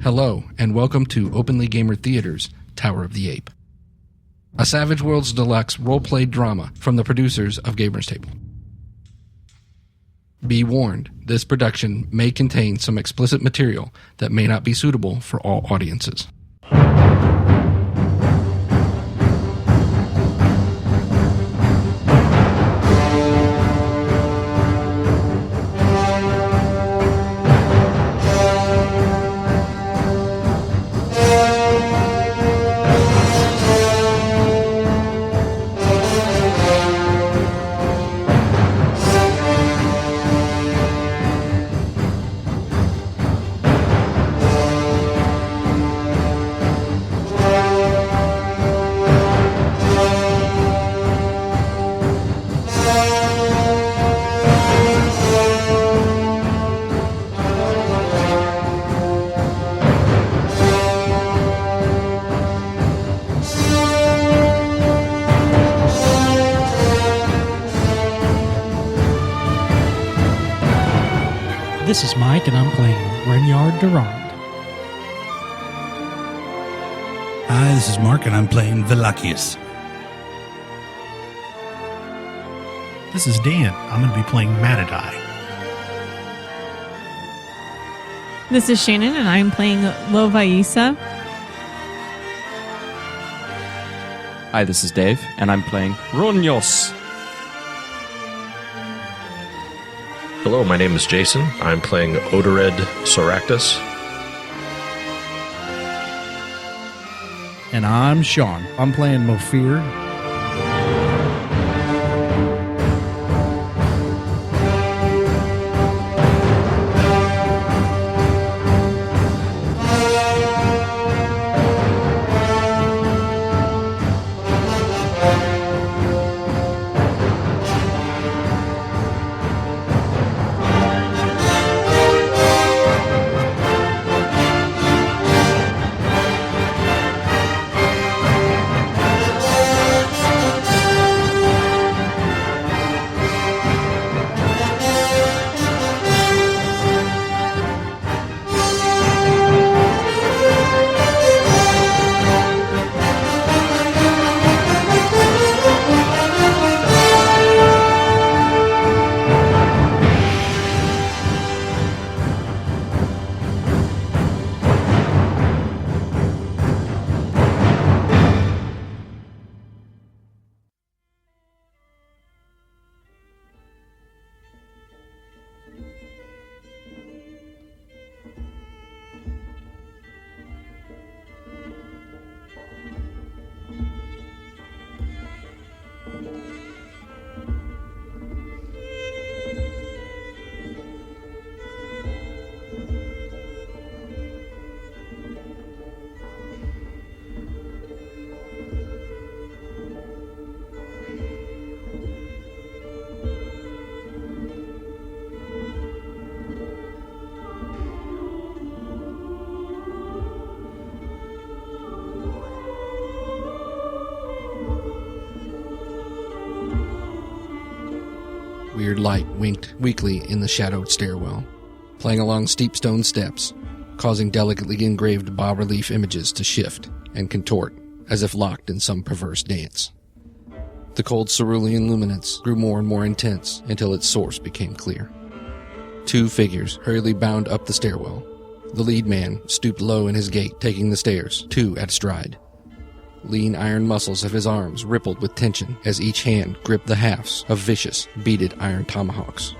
Hello, and welcome to Openly Gamer Theater's Tower of the Ape, a Savage Worlds Deluxe role-played drama from the producers of Gamers Table. Be warned, this production may contain some explicit material that may not be suitable for all audiences. This is Mike, and I'm playing Renyard Durand. Hi, this is Mark, and I'm playing Velakius. This is Dan. I'm going to be playing Matadai. This is Shannon, and I'm playing Lovaisa. Hi, this is Dave, and I'm playing Ronyos. Hello, my name is Jason. I'm playing Odored Soractus. And I'm Sean. I'm playing Mofir. Weird light winked weakly in the shadowed stairwell, playing along steep stone steps, causing delicately engraved bas-relief images to shift and contort as if locked in some perverse dance. The cold cerulean luminance grew more and more intense until its source became clear. Two figures hurriedly bound up the stairwell. The lead man stooped low in his gait, taking the stairs, two at a stride. Lean iron muscles of his arms rippled with tension as each hand gripped the halves of vicious, beaded iron tomahawks.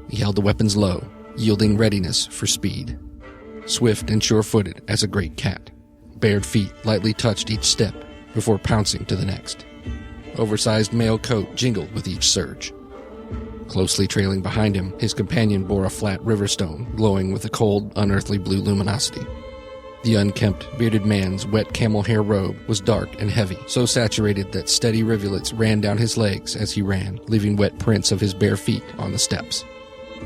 He held the weapons low, yielding readiness for speed. Swift and sure-footed as a great cat, bared feet lightly touched each step before pouncing to the next. Oversized mail coat jingled with each surge. Closely trailing behind him, his companion bore a flat riverstone glowing with a cold, unearthly blue luminosity. The unkempt, bearded man's wet camel hair robe was dark and heavy, so saturated that steady rivulets ran down his legs as he ran, leaving wet prints of his bare feet on the steps.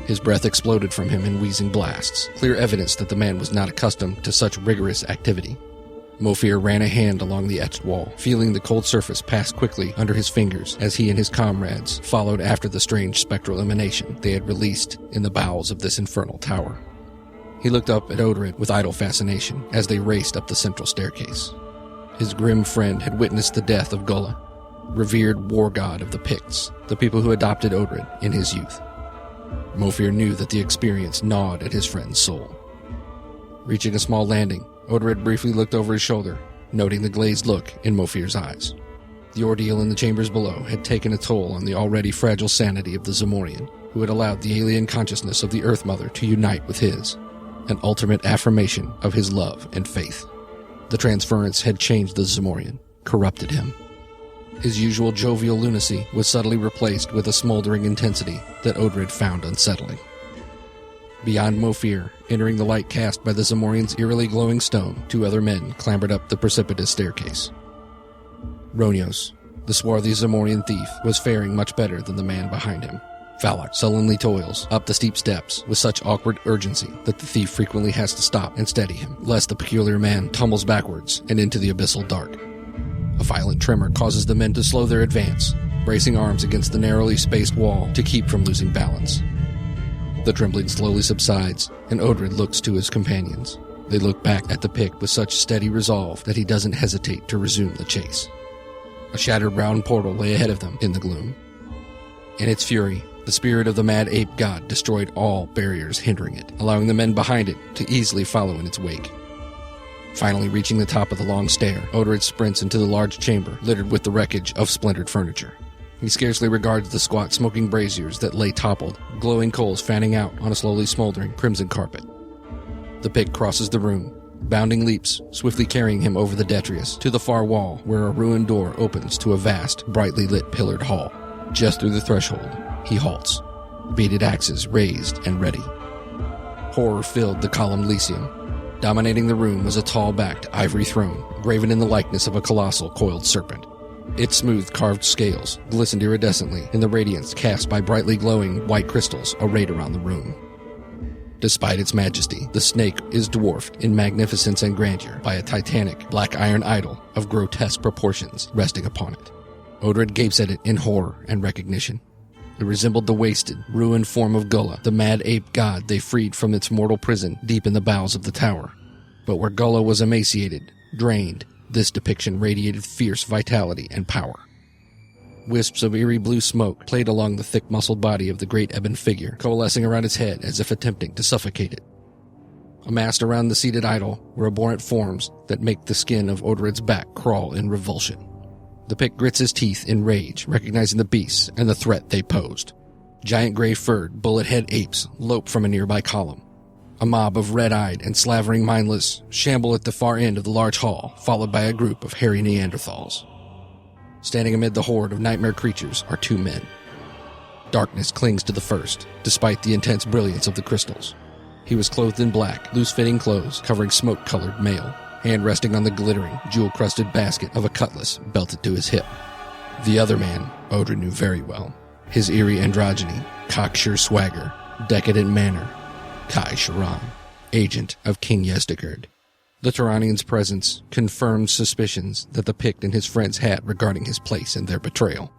His breath exploded from him in wheezing blasts, clear evidence that the man was not accustomed to such rigorous activity. Mofir ran a hand along the etched wall, feeling the cold surface pass quickly under his fingers as he and his comrades followed after the strange spectral emanation they had released in the bowels of this infernal tower. He looked up at Odred with idle fascination as they raced up the central staircase. His grim friend had witnessed the death of Gullah, revered war god of the Picts, the people who adopted Odred in his youth. Mofir knew that the experience gnawed at his friend's soul. Reaching a small landing, Odred briefly looked over his shoulder, noting the glazed look in Mofir's eyes. The ordeal in the chambers below had taken a toll on the already fragile sanity of the Zamorian, who had allowed the alien consciousness of the Earth Mother to unite with his, an ultimate affirmation of his love and faith. The transference had changed the Zamorian, corrupted him. His usual jovial lunacy was subtly replaced with a smoldering intensity that Odred found unsettling. Beyond Mofir, entering the light cast by the Zamorian's eerily glowing stone, 2 other men clambered up the precipitous staircase. Ronios, the swarthy Zamorian thief, was faring much better than the man behind him. Valak sullenly toils up the steep steps with such awkward urgency that the thief frequently has to stop and steady him, lest the peculiar man tumbles backwards and into the abyssal dark. A violent tremor causes the men to slow their advance, bracing arms against the narrowly spaced wall to keep from losing balance. The trembling slowly subsides, and Odred looks to his companions. They look back at the Pict with such steady resolve that he doesn't hesitate to resume the chase. A shattered round portal lay ahead of them in the gloom. In its fury, the spirit of the mad ape god destroyed all barriers hindering it, allowing the men behind it to easily follow in its wake. Finally reaching the top of the long stair, Odred sprints into the large chamber littered with the wreckage of splintered furniture. He scarcely regards the squat smoking braziers that lay toppled, glowing coals fanning out on a slowly smoldering crimson carpet. The Pict crosses the room, bounding leaps, swiftly carrying him over the detritus to the far wall where a ruined door opens to a vast, brightly lit pillared hall. Just through the threshold, he halts, beaded axes raised and ready. Horror filled the columned Lyceum. Dominating the room was a tall-backed ivory throne, graven in the likeness of a colossal coiled serpent. Its smooth carved scales glistened iridescently in the radiance cast by brightly glowing white crystals arrayed around the room. Despite its majesty, the snake is dwarfed in magnificence and grandeur by a titanic black iron idol of grotesque proportions resting upon it. Odred gapes at it in horror and recognition. It resembled the wasted, ruined form of Gullah, the mad ape god they freed from its mortal prison deep in the bowels of the tower. But where Gullah was emaciated, drained, this depiction radiated fierce vitality and power. Wisps of eerie blue smoke played along the thick-muscled body of the great ebon figure, coalescing around its head as if attempting to suffocate it. Amassed around the seated idol were abhorrent forms that make the skin of Odred's back crawl in revulsion. The Pict grits his teeth in rage, recognizing the beasts and the threat they posed. Giant gray-furred, bullet-head apes lope from a nearby column. A mob of red-eyed and slavering mindless shamble at the far end of the large hall, followed by a group of hairy Neanderthals. Standing amid the horde of nightmare creatures are 2 men. Darkness clings to the first, despite the intense brilliance of the crystals. He was clothed in black, loose-fitting clothes covering smoke-colored mail, hand resting on the glittering, jewel-crusted basket of a cutlass belted to his hip. The other man, Odred knew very well. His eerie androgyny, cocksure swagger, decadent manner. Kai Sharan, agent of King Yezdegerd. The Turanian's presence confirmed suspicions that the Pict and his friends had regarding his place in their betrayal.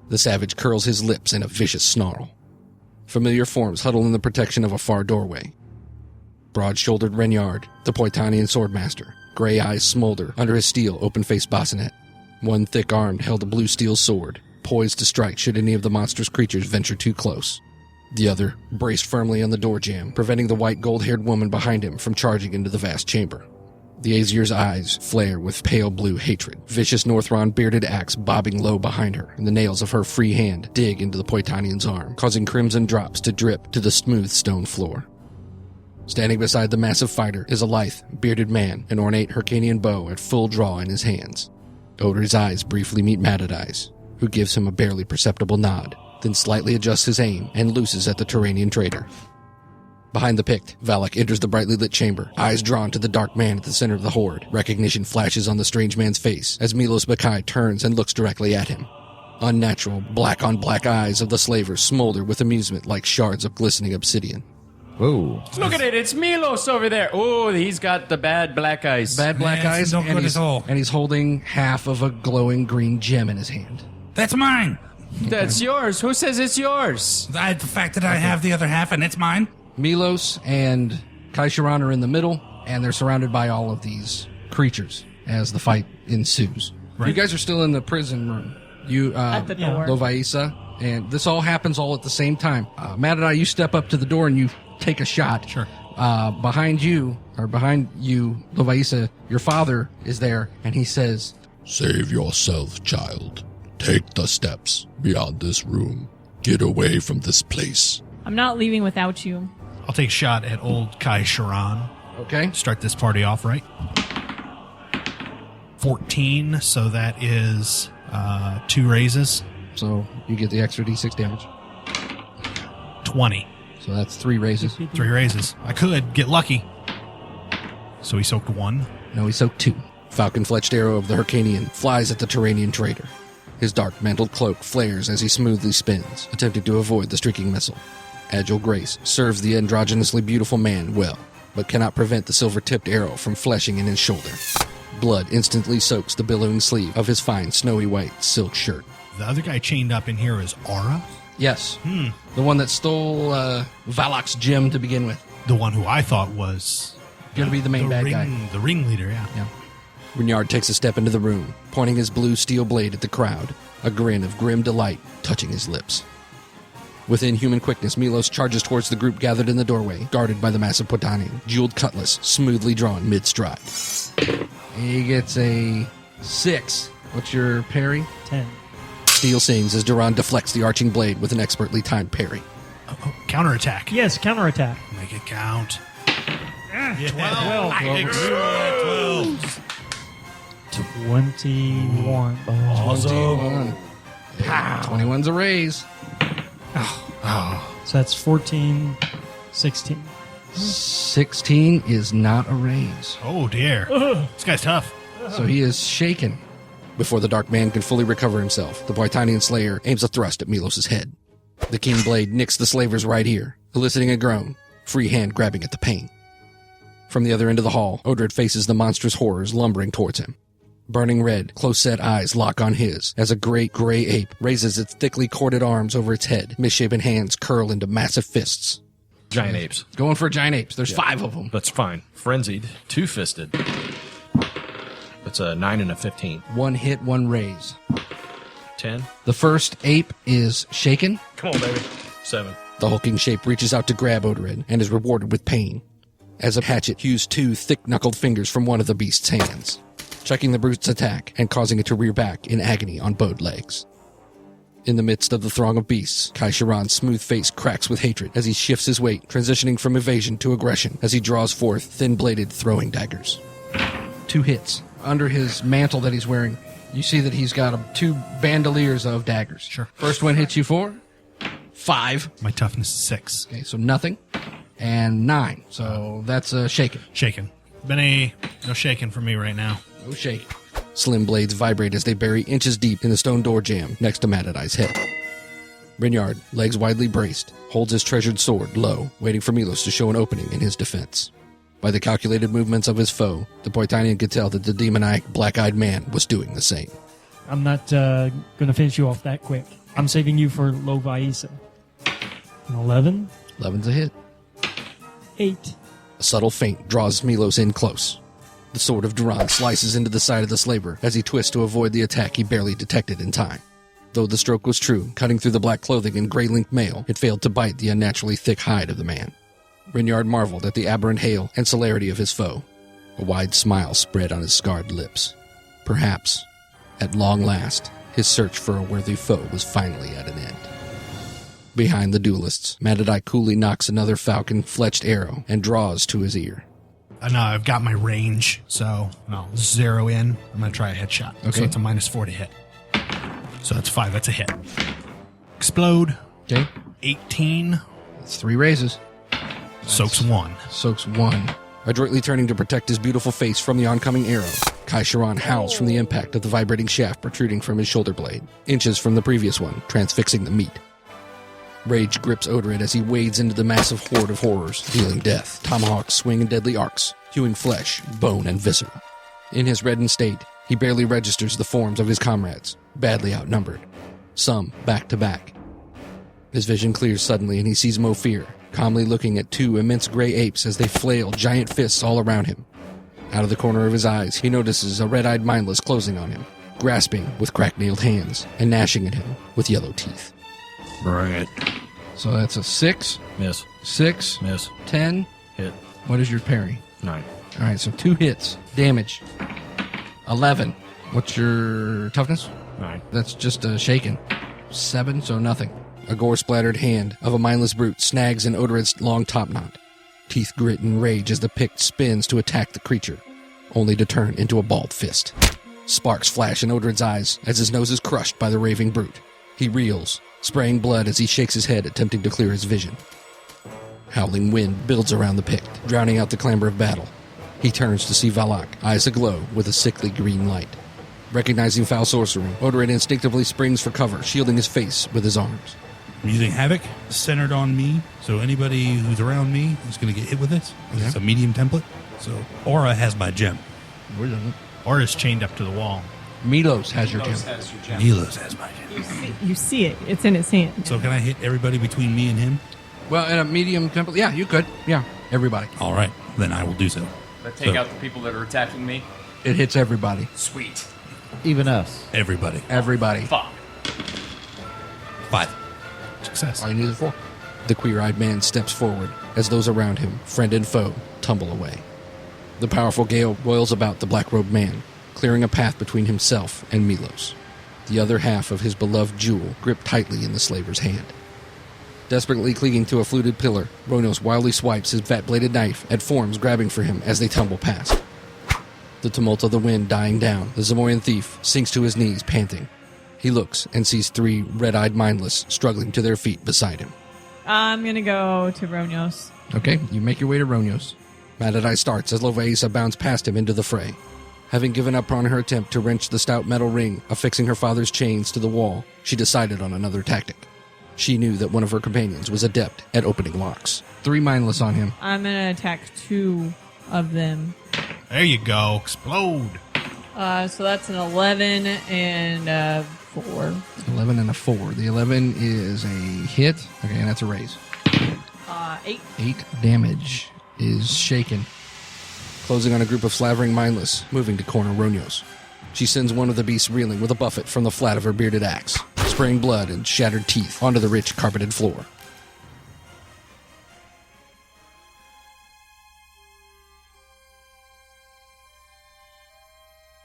The savage curls his lips in a vicious snarl. Familiar forms huddle in the protection of a far doorway. Broad-shouldered Renyard, the Poitanian swordmaster, gray eyes smolder under his steel open-faced bassinet. One thick arm held a blue steel sword, poised to strike should any of the monstrous creatures venture too close. The other braced firmly on the door jamb, preventing the white gold-haired woman behind him from charging into the vast chamber. The Azir's eyes flare with pale blue hatred, vicious Northron bearded axe bobbing low behind her, and the nails of her free hand dig into the Poitanian's arm, causing crimson drops to drip to the smooth stone floor. Standing beside the massive fighter is a lithe, bearded man, an ornate Hyrcanian bow at full draw in his hands. Odred's eyes briefly meet Matadai's, who gives him a barely perceptible nod, then slightly adjusts his aim and looses at the Turanian traitor. Behind the Pict, Valak enters the brightly lit chamber, eyes drawn to the dark man at the center of the horde. Recognition flashes on the strange man's face as Milos Bakai turns and looks directly at him. Unnatural, black-on-black eyes of the slaver smolder with amusement like shards of glistening obsidian. Whoa. Look at it, it's Milos over there. Oh, he's got the bad black eyes. Bad black eyes, no good at all. And he's holding half of a glowing green gem in his hand. That's mine. That's yours. Who says it's yours? The fact that I have the other half and it's mine. Milos and Kai Sharon are in the middle, and they're surrounded by all of these creatures as the fight ensues. Right. You guys are still in the prison room. You, At the door. Lovaisa, and this all happens all at the same time. Madadai, you step up to the door and you take a shot. Sure. Behind you, Lovaisa, your father is there, and he says, "Save yourself, child. Take the steps beyond this room. Get away from this place." I'm not leaving without you. I'll take a shot at old Kai Sharon. okay, Start this party off right. 14, so that is 2 raises. so you get the extra d6 damage. 20. So that's 3 raises. 3 raises. I could get lucky. So he soaked 1. No, he soaked 2. Falcon-fletched arrow of the Hyrcanian flies at the Turanian traitor. His dark mantled cloak flares as he smoothly spins, attempting to avoid the streaking missile. Agile grace serves the androgynously beautiful man well, but cannot prevent the silver-tipped arrow from fleshing in his shoulder. Blood instantly soaks the billowing sleeve of his fine snowy white silk shirt. The other guy chained up in here is Aura. Yes, the one that stole Valak's gem to begin with. The one who I thought was Gonna be the main bad guy. The ringleader, yeah. Yeah. Grignard takes a step into the room, pointing his blue steel blade at the crowd, a grin of grim delight touching his lips. With inhuman quickness, Milos charges towards the group gathered in the doorway, guarded by the massive Potanian, jeweled cutlass smoothly drawn mid-stride. He gets a 6. What's your parry? 10. Steel sings as Duran deflects the arching blade with an expertly timed parry. Oh, counterattack. Yes, counterattack. Make it count. 12. 21. 21. 21's a raise. So that's 14, 16. 16 is not a raise. Oh, dear. This guy's tough. So he is shaken. Before the dark man can fully recover himself, the Boitanian slayer aims a thrust at Milos' head. The keen blade nicks the slaver's right ear, eliciting a groan, free hand grabbing at the pain. From the other end of the hall, Odred faces the monstrous horrors lumbering towards him. Burning red, close-set eyes lock on his as a great gray ape raises its thickly corded arms over its head, misshapen hands curl into massive fists. Giant apes. Going for giant apes. There's 5 of them. That's fine. Frenzied. 2-fisted. That's a 9 and a 15. 1 hit, 1 raise. 10. The first ape is shaken. Come on, baby. 7. The hulking shape reaches out to grab Odred and is rewarded with pain, as a hatchet hews 2 thick-knuckled fingers from one of the beast's hands, checking the brute's attack and causing it to rear back in agony on bowed legs. In the midst of the throng of beasts, Kai Sharon's smooth face cracks with hatred as he shifts his weight, transitioning from evasion to aggression as he draws forth thin-bladed throwing daggers. 2 hits. Under his mantle that he's wearing, you see that he's got 2 bandoliers of daggers. Sure. First one hits you for 5. My toughness is 6. Okay, so nothing. And 9. So that's shaken. Shaken. No shaking for me right now. No shake. Slim blades vibrate as they bury inches deep in the stone door jamb next to Madadai's head. Grignard, legs widely braced, holds his treasured sword low, waiting for Milos to show an opening in his defense. By the calculated movements of his foe, the Boitanian could tell that the demoniac black-eyed man was doing the same. I'm not going to finish you off that quick. I'm saving you for Lovaisa. 11, 11's a hit. 8. A subtle feint draws Milos in close. The sword of Duran slices into the side of the slaver as he twists to avoid the attack he barely detected in time. Though the stroke was true, cutting through the black clothing and gray-linked mail, it failed to bite the unnaturally thick hide of the man. Grignard marveled at the aberrant hail and celerity of his foe. A wide smile spread on his scarred lips. Perhaps, at long last, his search for a worthy foe was finally at an end. Behind the duelists, Madadai coolly knocks another falcon-fletched arrow and draws to his ear. No, I've got my range, so I'll zero in. I'm going to try a headshot. Okay. So it's a -4 to hit. So that's 5. That's a hit. Explode. Okay? 18. That's 3 raises. Soaks 1. Soaks 1. Adroitly turning to protect his beautiful face from the oncoming arrow, Kai Sharon howls from the impact of the vibrating shaft protruding from his shoulder blade, inches from the previous one, transfixing the meat. Rage grips Odred as he wades into the massive horde of horrors, dealing death. Tomahawks swing in deadly arcs, hewing flesh, bone, and viscera. In his reddened state, he barely registers the forms of his comrades, badly outnumbered, some back to back. His vision clears suddenly and he sees Mofir, calmly looking at two immense gray apes as they flail giant fists all around him. Out of the corner of his eyes, he notices a red-eyed mindless closing on him, grasping with crack-nailed hands and gnashing at him with yellow teeth. Bring it. So that's a 6, Miss. 6, Miss. 10. Hit. What is your parry? 9. All right, so 2 hits. Damage. 11. What's your toughness? 9. That's just a shaken. 7, so nothing. A gore-splattered hand of a mindless brute snags an Odored's long topknot. Teeth grit in rage as the pick spins to attack the creature, only to turn into a balled fist. Sparks flash in Odored's eyes as his nose is crushed by the raving brute. He reels, spraying blood as he shakes his head, attempting to clear his vision. Howling wind builds around the Pict, drowning out the clamor of battle. He turns to see Valak, eyes aglow with a sickly green light. Recognizing foul sorcery, Odored instinctively springs for cover, shielding his face with his arms. I'm using Havoc centered on me, so anybody who's around me is going to get hit with this. It's a medium template, so Aura has my gem. Or is chained up to the wall. Milos has your gem. Nelos has my gem. You see it. It's in its hand. So can I hit everybody between me and him? Well, in a medium temple, yeah, you could. Yeah, everybody. All right, then I will do so. But take out the people that are attacking me. It hits everybody. Sweet. Even us. Everybody. Everybody. Fuck. 5. Success. All you need is 4. The queer-eyed man steps forward as those around him, friend and foe, tumble away. The powerful gale boils about the black-robed man, clearing a path between himself and Milos, the other half of his beloved jewel gripped tightly in the slaver's hand. Desperately clinging to a fluted pillar, Ronos wildly swipes his vat-bladed knife at forms grabbing for him as they tumble past. The tumult of the wind dying down, the Zamorian thief sinks to his knees, panting. He looks and sees 3 red-eyed mindless struggling to their feet beside him. I'm going to go to Ronos. Okay, you make your way to Ronos. Madadai starts as Lovaisa bounds past him into the fray. Having given up on her attempt to wrench the stout metal ring affixing her father's chains to the wall, she decided on another tactic. She knew that one of her companions was adept at opening locks. 3 mindless on him. I'm going to attack 2 of them. There you go. Explode. So that's an 11 and 4. 11 and a 4. The 11 is a hit. Okay, and that's a raise. 8. 8 damage is shaken. Closing on a group of slavering mindless, moving to corner Ronos. She sends one of the beasts reeling with a buffet from the flat of her bearded axe, spraying blood and shattered teeth onto the rich carpeted floor.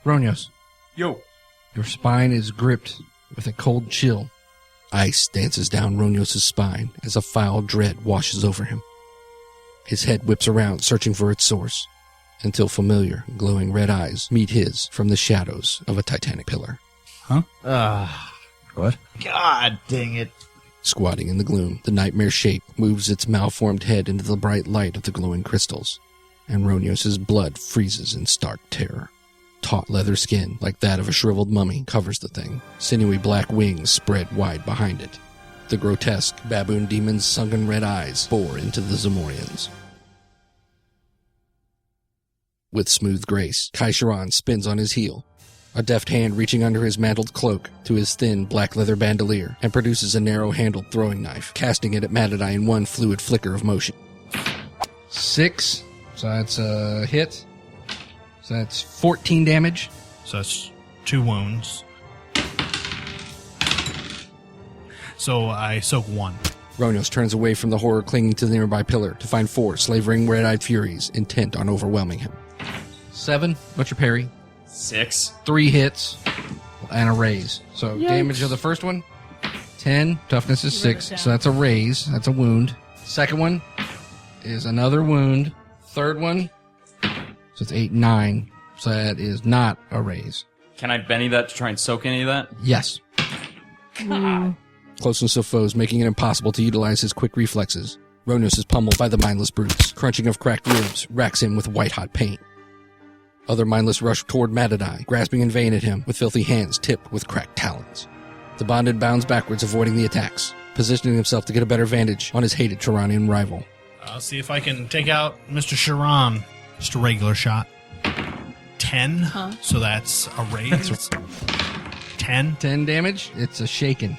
Ronos. Yo. Your spine is gripped with a cold chill. Ice dances down Ronos' spine as a foul dread washes over him. His head whips around, searching for its source, until familiar, glowing red eyes meet his from the shadows of a titanic pillar. What? God dang it. Squatting in the gloom, the nightmare shape moves its malformed head into the bright light of the glowing crystals, and Ronos' blood freezes in stark terror. Taut leather skin, like that of a shriveled mummy, covers the thing. Sinewy black wings spread wide behind it. The grotesque baboon demon's sunken red eyes bore into the Zamorians. With smooth grace, Kaisharan spins on his heel, a deft hand reaching under his mantled cloak to his thin black leather bandolier, and produces a narrow-handled throwing knife, casting it at Madadai in one fluid flicker of motion. 6, so that's a hit. So that's 14 damage. So that's 2 wounds. So I soak 1. Ronos turns away from the horror clinging to the nearby pillar to find 4 slavering red-eyed furies intent on overwhelming him. 7, what's your parry? 6. 3 hits and a raise. So Yikes. damage of the first one, 10. Toughness is 6, so that's a raise. That's a wound. Second one is another wound. Third one, so it's 8, 9. So that is not a raise. Can I Benny that to try and soak any of that? Yes. Closeness of foes making it impossible to utilize his quick reflexes. Ronos is pummeled by the mindless brutes. Crunching of cracked ribs racks him with white-hot pain. Other mindless rush toward Madadai, grasping in vain at him with filthy hands tipped with cracked talons. The bonded bounds backwards, avoiding the attacks, positioning himself to get a better vantage on his hated Turanian rival. I'll see if I can take out Mr. Sharon. Just a regular shot. 10. So that's a raise. 10. 10 damage. It's a shaken.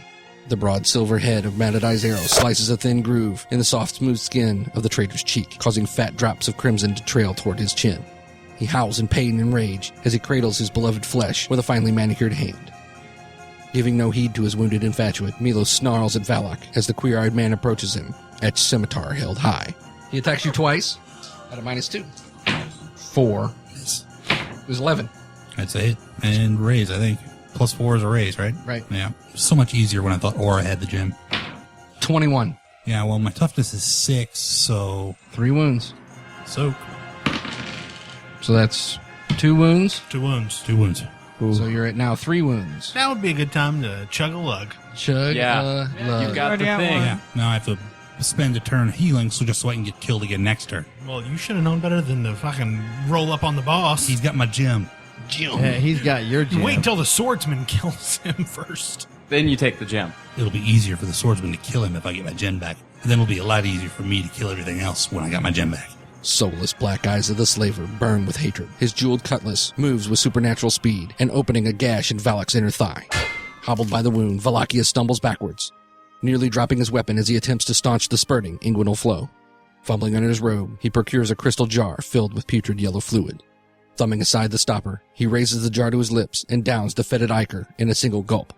The broad silver head of Matadai's arrow slices a thin groove in the soft, smooth skin of the trader's cheek, causing fat drops of crimson to trail toward his chin. He howls in pain and rage as he cradles his beloved flesh with a finely manicured hand. Giving no heed to his wounded infatuate, Milos snarls at Valak as the queer-eyed man approaches him, etched scimitar held high. He attacks you twice at a -2. 4. It was 11. That's a hit. And raise, I think. +4 is a raise, right? Right. Yeah. So much easier when I thought Aura had the gem. 21. Yeah, well, my toughness is 6, so... 3 wounds. Soak. So that's 2 wounds. 2 wounds. 2 wounds. So you're at now 3 wounds. That would be a good time to chug a lug. Chug. Yeah. You've got the Already at thing. one. Yeah. Now I have to spend a turn healing just so I can get killed again next turn. Well, you should have known better than to fucking roll up on the boss. He's got my gem. He's got your gem. Wait until the swordsman kills him first. Then you take the gem. It'll be easier for the swordsman to kill him if I get my gem back. And then it'll be a lot easier for me to kill everything else when I got my gem back. Soulless black eyes of the slaver burn with hatred. His jeweled cutlass moves with supernatural speed and opening a gash in Valak's inner thigh. Hobbled by the wound, Valakius stumbles backwards, nearly dropping his weapon as he attempts to staunch the spurting inguinal flow. Fumbling under his robe, he procures a crystal jar filled with putrid yellow fluid. Thumbing aside the stopper, he raises the jar to his lips and downs the fetid ichor in a single gulp.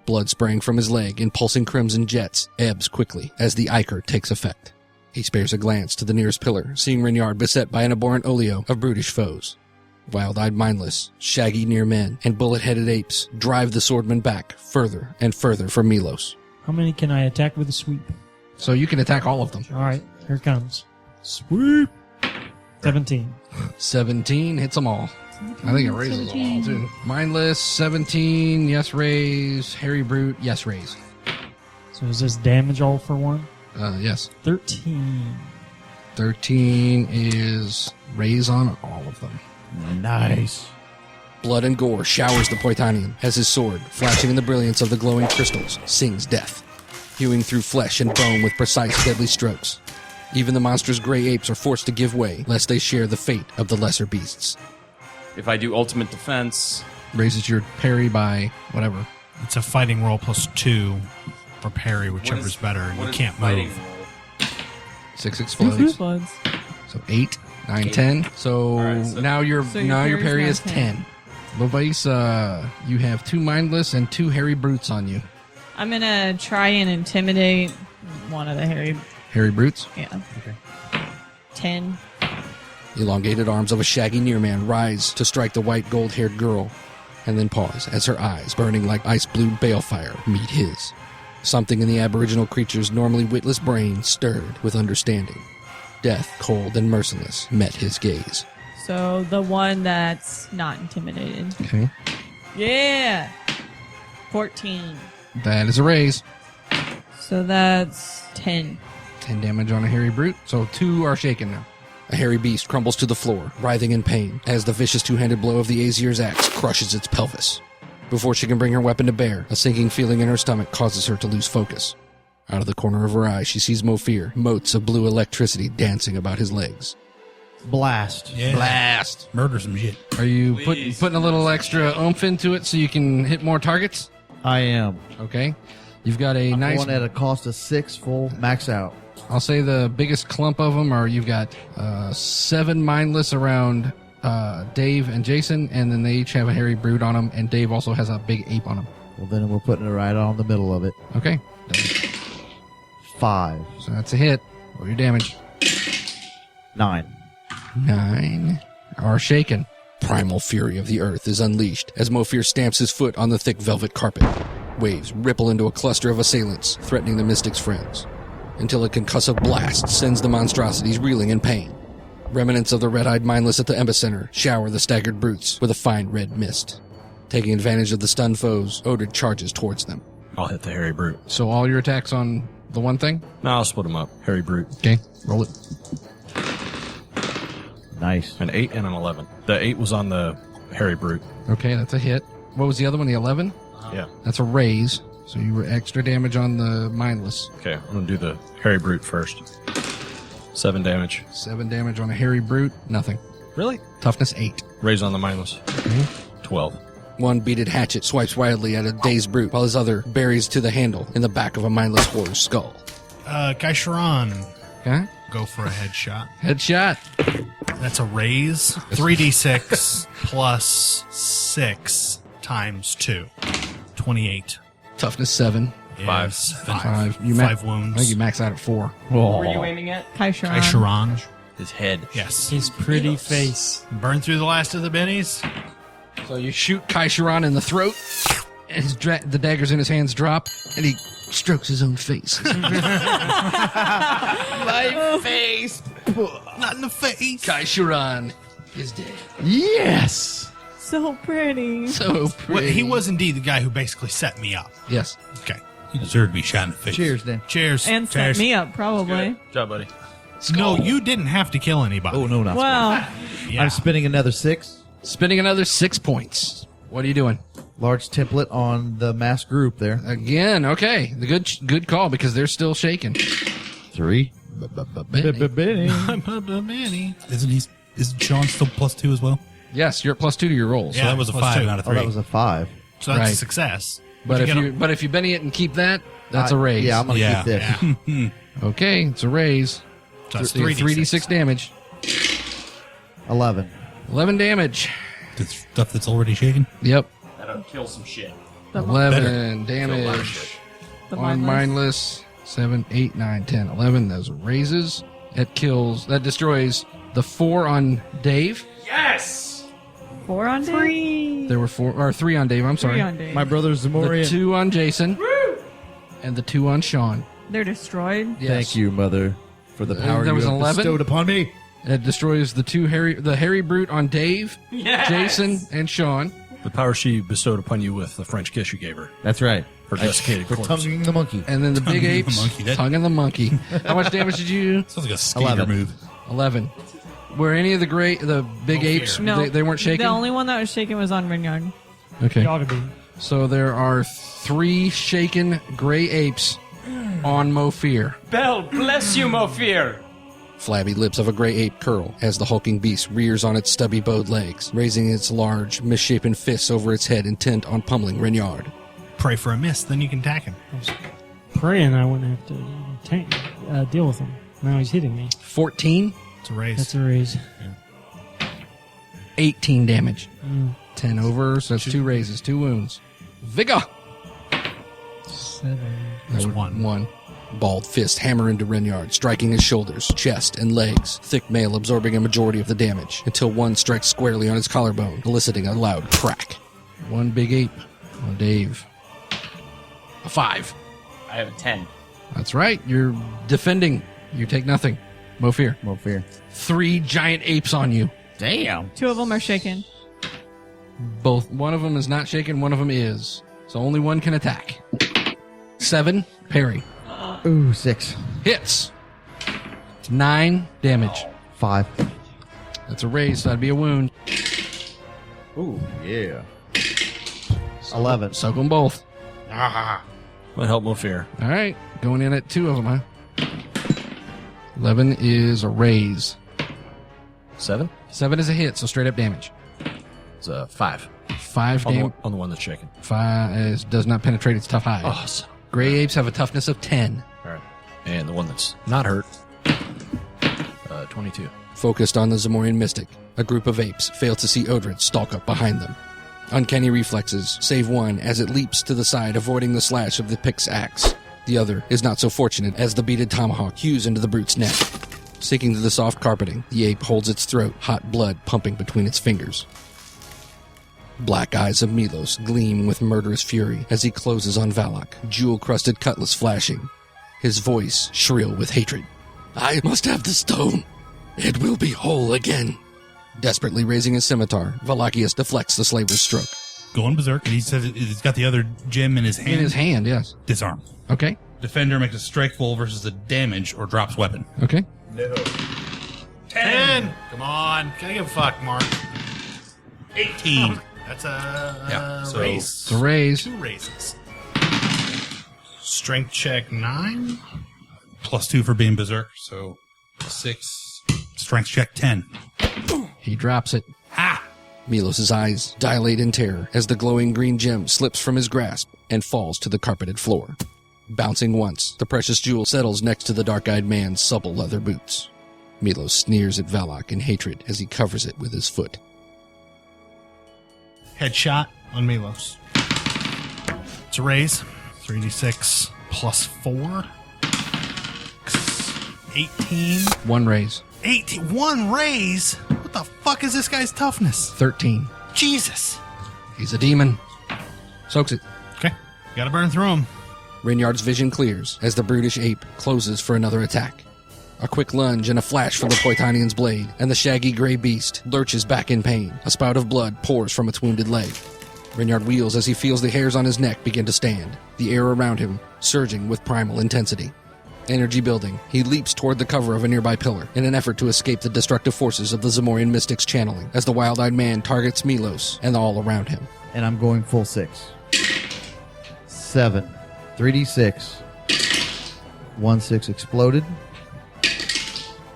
Blood spraying from his leg in pulsing crimson jets ebbs quickly as the ichor takes effect. He spares a glance to the nearest pillar, seeing Reynard beset by an abhorrent olio of brutish foes. Wild-eyed mindless, shaggy near men, and bullet-headed apes drive the swordman back further and further from Milos. How many can I attack with a sweep? So you can attack all of them. All right, here it comes. Sweep. 17. 17 hits them all. I think it raises them all, too. Mindless, 17, yes, raise. Hairy Brute, yes, raise. So is this damage all for one? Yes. 13. 13 is raise on all of them. Nice. Blood and gore showers the Poitanian as his sword, flashing in the brilliance of the glowing crystals, sings death, hewing through flesh and bone with precise, deadly strokes. Even the monster's gray apes are forced to give way, lest they share the fate of the lesser beasts. If I do ultimate defense, Raises your parry by whatever. It's a fighting roll +2 for parry, whichever's better, and you can't move. 6 explodes. Floods. So 8, 9, 10. So, Alright, so- now your So your your parry parry's is now 10. Lovaisa, you have 2 mindless and 2 hairy brutes on you. I'm gonna try and intimidate one of the hairy. Hairy brutes? Yeah. 10. Elongated arms of a shaggy near-man rise to strike the white gold-haired girl, and then pause as her eyes, burning like ice-blue balefire, meet his. Something in the aboriginal creature's normally witless brain stirred with understanding. Death, cold and merciless, met his gaze. So the one that's not intimidated. Okay. Yeah. 14. That is a raise. So that's 10. 10 damage on a hairy brute, so 2 are shaken now. A hairy beast crumbles to the floor, writhing in pain, as the vicious two-handed blow of the Azir's axe crushes its pelvis. Before she can bring her weapon to bear, a sinking feeling in her stomach causes her to lose focus. Out of the corner of her eye, she sees Mofir, motes of blue electricity dancing about his legs. Blast. Yeah. Blast! Murder some shit. Are you Please. putting a little extra oomph into it so you can hit more targets? I am. Okay. You've got a I'm nice... going at a cost of 6 full max out. I'll say the biggest clump of them are you've got 7 mindless around Dave and Jason, and then they each have a hairy brute on them, and Dave also has a big ape on him. Well, then we're putting it right on the middle of it. Okay. 5. So that's a hit. Roll your damage. 9. 9 are shaken. Primal fury of the earth is unleashed as Mofir stamps his foot on the thick velvet carpet. Waves ripple into a cluster of assailants, threatening the mystic's friends, until a concussive blast sends the monstrosities reeling in pain. Remnants of the red-eyed mindless at the epicenter shower the staggered brutes with a fine red mist. Taking advantage of the stunned foes, Odrid charges towards them. I'll hit the hairy brute. So all your attacks on the one thing? No, I'll split them up. Hairy brute. Okay, roll it. Nice. An 8 and an 11. The 8 was on the hairy brute. Okay, that's a hit. What was the other one, the 11? Yeah. That's a raise. So you were extra damage on the mindless. Okay, I'm going to do the hairy brute first. 7 damage. 7 damage on a hairy brute, nothing. Really? Toughness 8. Raise on the mindless. 12. One beaded hatchet swipes wildly at a dazed brute, while his other buries to the handle in the back of a mindless horror's skull. Guy Sharon, Okay? go for a headshot. Headshot. That's a raise. 3d6 plus 6 times 2. 28. Toughness 7. Five. Is 5. Five I wounds. think you max out at 4. What were you aiming at? Kai Guy Sharon. Sharon. His head. Yes. His pretty face. Burn through the last of the bennies. So you shoot Kai Sharon in the throat, and the daggers in his hands drop, and he strokes his own face. My face. Not in the face. Kai Sharon is dead. Yes. So pretty. So Well, pretty. he was indeed the guy who basically set me up. Yes. Okay. You deserve to be shot in the face. Cheers, then. Cheers. And Cheers. set me up, probably. Good job, buddy. No, you didn't have to kill anybody. Oh, no, not Wow. Yeah. I'm spending another 6. Spending another 6 points. What are you doing? Large template on the mass group there. Again, okay. The good call because they're still shaking. 3. Benny. Manny. Isn't Sean still +2 as well? Yes, you're at +2 to your rolls. So Yeah, that was a +2. 5 out of Oh, 3. that was a 5. So that's Right. a success. But Would if get you but if you Benny it and keep that, that's a raise. Yeah, I'm going to Yeah. keep this. Yeah. Okay, it's a raise. So that's So you get 3d6 damage. 11. 11 damage. The stuff that's already shaken. Yep. That'll kill some shit. 11 damage. The On mindless. 7, 8, 9, 10, 11. Those are raises. That destroys the 4 on Dave. Yes! 4 on Dave? There were 3 on Dave, I'm sorry. 3 on Dave. My brother The Zamorian. 2 on Jason. And the 2 on Sean. They're destroyed. Yes. Thank you, Mother, for the power there was you have 11? bestowed upon me. It destroys the hairy brute on Dave, Yes! Jason, and Sean. The power she bestowed upon you with the French kiss you gave her. That's right. Her desiccated For corpse. tonguing the monkey. And then the big Tongue in the apes. monkey. That- Tongue in the monkey. How much damage did you? Sounds like a skater 11. move. 11. Were any of the big No apes, fear. No. they weren't shaking? The only one that was shaken was on Rinyard. Okay. He ought to be. So there are 3 shaken gray apes on Mofir. Bell, bless you, Mofir! Flabby lips of a gray ape curl as the hulking beast rears on its stubby bowed legs, raising its large, misshapen fists over its head intent on pummeling Reynard. Pray for a miss, then you can attack him. I was praying I wouldn't have to deal with him. Now he's hitting me. 14, It's a raise. That's a raise. 18 damage. Mm. 10 over, so that's 2 raises, 2 wounds. Vigor! 7. There's one. 1. Bald fist hammer into Reynard, striking his shoulders, chest, and legs. Thick mail absorbing a majority of the damage, until one strikes squarely on his collarbone, eliciting a loud crack. 1 big ape on Dave. A 5. I have a 10. That's right. You're defending. You take nothing. Mofir. No fear. 3 giant apes on you. Damn. 2 of them are shaken. Both. One of them is not shaken. One of them is. So only one can attack. 7. Parry. Ooh, 6. Hits. 9 damage. 5. That's a raise. So that'd be a wound. Ooh, yeah. 11. Soak them both. Might help Mofir. All right. Going in at 2 of them, huh? 11 is a raise. 7? 7 is a hit, so straight up damage. It's a 5. 5 On the, damage. on the one that's shaken. 5 does not penetrate its tough hide. Awesome. Gray apes have a toughness of 10. All right. And the one that's not hurt. 22. Focused on the Zamorian mystic, a group of apes fail to see Odred stalk up behind them. Uncanny reflexes, save one as it leaps to the side, avoiding the slash of the pick's axe. The other is not so fortunate as the beaded tomahawk hews into the brute's neck. Sticking to the soft carpeting, the ape holds its throat, hot blood pumping between its fingers. Black eyes of Milos gleam with murderous fury as he closes on Valak, jewel-crusted cutlass flashing, his voice shrill with hatred. I must have the stone. It will be whole again. Desperately raising his scimitar, Valakius deflects the slaver's stroke. Going berserk, and he says he's got the other gem in his hand. In his hand, yes. Disarm. Okay, Defender makes a strike roll versus the damage or drops weapon. okay. 10! Come on. Can I give a fuck, Mark? 18. That's a Yeah, so- raise. It's a raise. 2 raises. Strength check 9. +2 for being berserk, so 6. Strength check 10. He drops it. Ha! Milos' eyes dilate in terror as the glowing green gem slips from his grasp and falls to the carpeted floor. Bouncing once, the precious jewel settles next to the dark-eyed man's supple leather boots. Milos sneers at Valak in hatred as he covers it with his foot. Headshot on Milos. It's a raise. 3d6 plus 4. 18. One raise. 18. One raise? What the fuck is this guy's toughness? 13. Jesus. He's a demon. Soaks it. Okay. Gotta burn through him. Rinyard's vision clears as the brutish ape closes for another attack. A quick lunge and a flash from the Poitanian's blade, and the shaggy gray beast lurches back in pain. A spout of blood pours from its wounded leg. Rinyard wheels as he feels the hairs on his neck begin to stand, the air around him surging with primal intensity. Energy building, he leaps toward the cover of a nearby pillar in an effort to escape the destructive forces of the Zamorian mystic's channeling as the wild-eyed man targets Milos and all around him. And I'm going full 6. 7. 3d6. 1 6 exploded.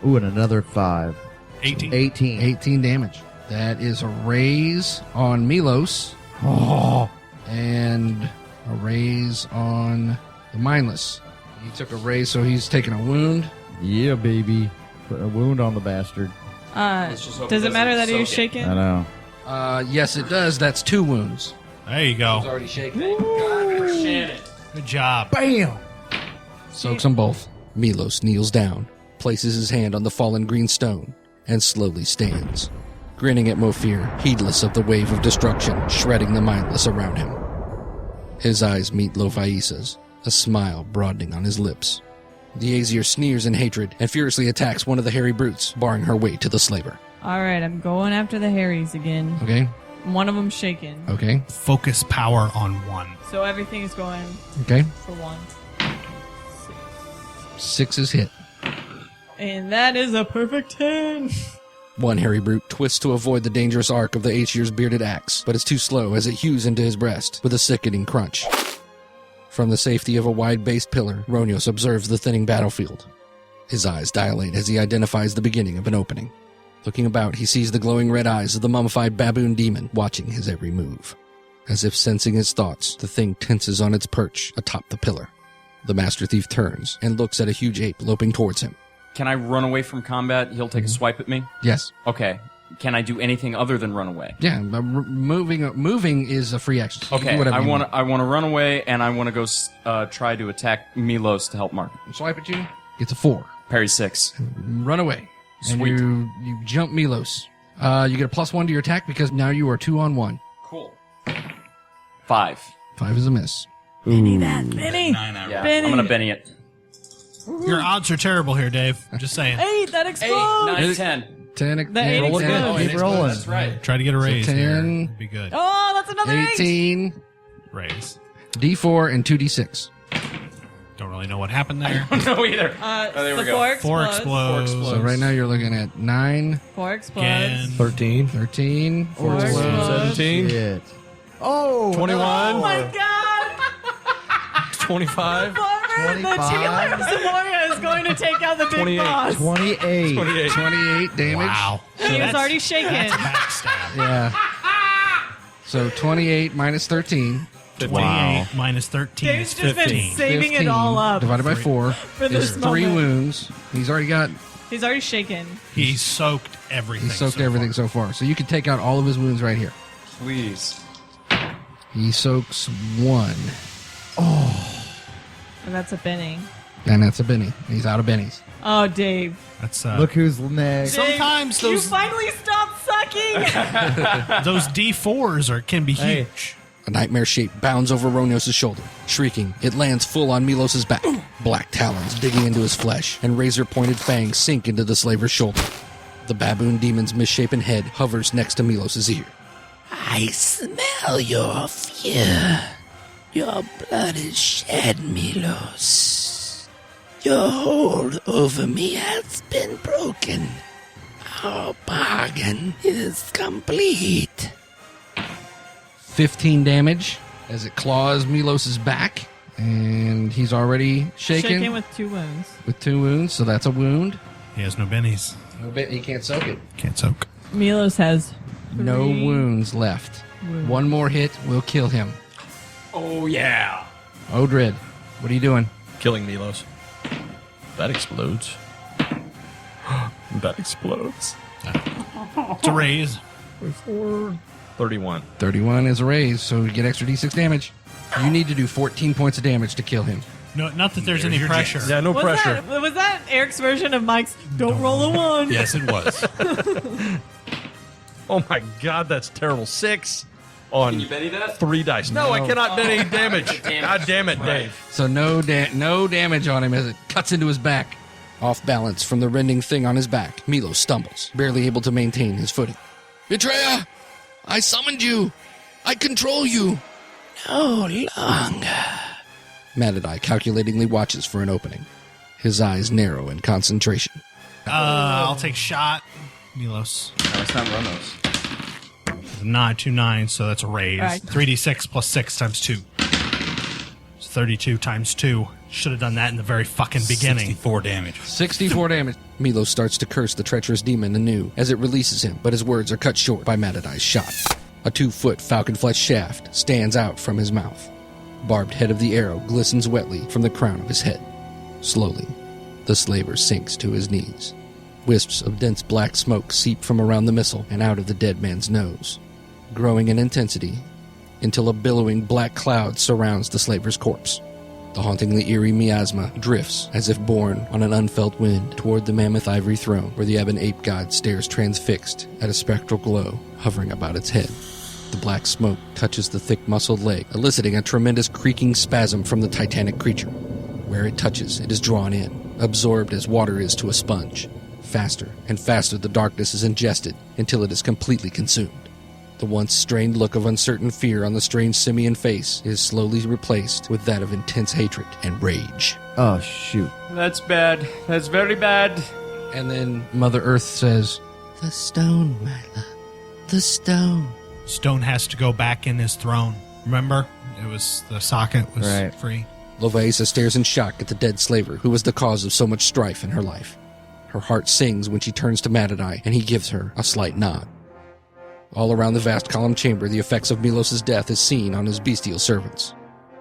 Ooh, and another 5. 18. 18. 18 damage. That is a raise on Milos. Oh. And a raise on the mindless. He took a raise, so he's taking a wound. Yeah, baby. Put a wound on the bastard. Does it matter that he was shaken? I know. Yes, it does. That's 2 wounds. There you go. Already shaken. Shannon. Good job. Bam! Soaks them both. Milos kneels down, places his hand on the fallen green stone, and slowly stands, grinning at Mofir, heedless of the wave of destruction shredding the mindless around him. His eyes meet Lovaisa's, a smile broadening on his lips. The Aesir sneers in hatred and furiously attacks one of the hairy brutes, barring her way to the slaver. All right, I'm going after the Harrys again. Okay? One of them's shaken. Okay? Focus power on 1. So everything is going Okay? for 1. 6 is hit. And that is a perfect 10. One hairy brute twists to avoid the dangerous arc of the Aesir's bearded axe, but is too slow as it hews into his breast with a sickening crunch. From the safety of a wide-based pillar, Ronios observes the thinning battlefield. His eyes dilate as he identifies the beginning of an opening. Looking about, he sees the glowing red eyes of the mummified baboon demon watching his every move. As if sensing his thoughts, the thing tenses on its perch atop the pillar. The master thief turns and looks at a huge ape loping towards him. Can I run away from combat? He'll take a swipe at me? Yes. Okay. Can I do anything other than run away? Yeah, but moving is a free action. So you can Okay, do whatever I you want to run away, and I want to go try to attack Milos to help Mark. Swipe at you. It's a 4. Parry 6. Run away. Sweet. And you jump Milos. You get a +1 to your attack because now you are 2 on 1. Cool. 5. 5 is a miss. Benny! 9 Yeah, Benny. I'm gonna Benny it. Your odds are terrible here, Dave. Just saying. 8, that 8, explodes! 9, 10. 10. The 8 Roll again. explodes. Keep rolling. That's right. Try to get a raise. 10. Here. Be good. Oh, that's another 8! 18, Raise. D4, and 2D6. Don't really know what happened there. No, either. There we the go. 4 4 explodes. explodes. So right now you're looking at 9, 4 explodes. Again. 13, 13, 4 explodes. 17, Shit. Oh! 21, Oh my god! 25, Bummer, the 25. Chamber of Zamoria is going to take out the big 28. boss. 28. 28. 28 damage. Wow. And he was already shaken. Backstab. Yeah. So 28 minus 13. 28 minus 13 Dave's is just been 15. saving it all up Divided by 4 for is this 3 moment. wounds. He's already got, He's already shaken. He soaked everything. he soaked so everything far. so far. So you can take out all of his wounds right here. Please. He soaks 1. And that's a Benny. And that's a Benny. He's out of Bennies. Oh, Dave. That's Look who's next. Sometimes Dave, you those finally stopped sucking! those D4s can be Hey. huge. A nightmare shape bounds over Ronios' shoulder. Shrieking, it lands full on Milos' back. Black talons digging into his flesh, and razor-pointed fangs sink into the slaver's shoulder. The baboon demon's misshapen head hovers next to Milos' ear. I smell your fear. Your blood is shed, Milos. Your hold over me has been broken. Our bargain is complete. 15 damage as it claws Milos' back, and he's already shaken, Shaken with 2 wounds. with 2 wounds, so that's a wound. He has no bennies. No bit, he can't soak it. Can't soak. Milos has No 3 wounds left. wounds. One more hit will kill him. Oh, yeah. Odred, what are you doing? Killing Milos. That explodes. That explodes. It's a raise. 31. 31 is a raise, so you get extra d6 damage. You need to do 14 points of damage to kill him. No, not that there's any your pressure. chance. Yeah, no pressure. Was that Eric's version of Mike's "Don't roll a 1"? Yes, it was. Oh my god, that's terrible. 6 on Can you Benny that? 3 dice. No, I cannot bet any damage. God damn it, Dave. So no damage on him as it cuts into his back. Off balance from the rending thing on his back, Milos stumbles, barely able to maintain his footing. Betrayer! I summoned you! I control you! No longer. Matadai calculatingly watches for an opening. His eyes narrow in concentration. I'll take shot. Milos. No, it's not Ronos. 2 9, so that's a raise. Right. 3d6 plus 6 times 2. It's 32 times 2. Should have done that in the very fucking beginning. 64 damage. 64 damage. Milos starts to curse the treacherous demon anew as it releases him, but his words are cut short by Matadai's shot. A 2-foot falcon flesh shaft stands out from his mouth. Barbed head of the arrow glistens wetly from the crown of his head. Slowly, the slaver sinks to his knees. Wisps of dense black smoke seep from around the missile and out of the dead man's nose, growing in intensity until a billowing black cloud surrounds the slaver's corpse. The hauntingly eerie miasma drifts as if borne on an unfelt wind toward the mammoth ivory throne where the ebon ape god stares transfixed at a spectral glow hovering about its head. The black smoke touches the thick muscled leg, eliciting a tremendous creaking spasm from the titanic creature. Where it touches, it is drawn in, absorbed as water is to a sponge. Faster and faster the darkness is ingested until it is completely consumed. The once strained look of uncertain fear on the strange simian face is slowly replaced with that of intense hatred and rage. Oh, shoot. That's bad. That's very bad. And then Mother Earth says, The stone, my love. The stone. Stone has to go back in his throne. Remember? It was the socket was Right. free. Lovaisa stares in shock at the dead slaver who was the cause of so much strife in her life. Her heart sings when she turns to Matadai, and he gives her a slight nod. All around the vast column chamber, the effects of Milos' death is seen on his bestial servants.